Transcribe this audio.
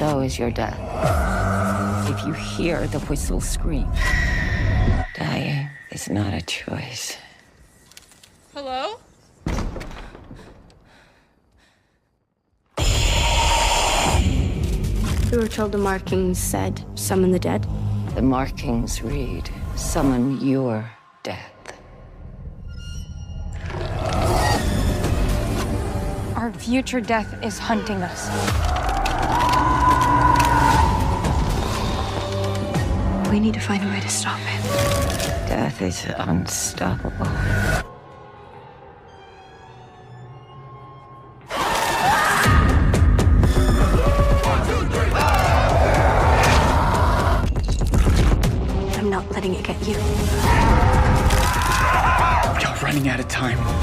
so is your death. If you hear the whistle scream, dying is not a choice. Hello? We were told the markings said, summon the dead. The markings read, summon your death. Our future death is hunting us. We need to find a way to stop it. Death is unstoppable. I'm not letting it get you. We are running out of time.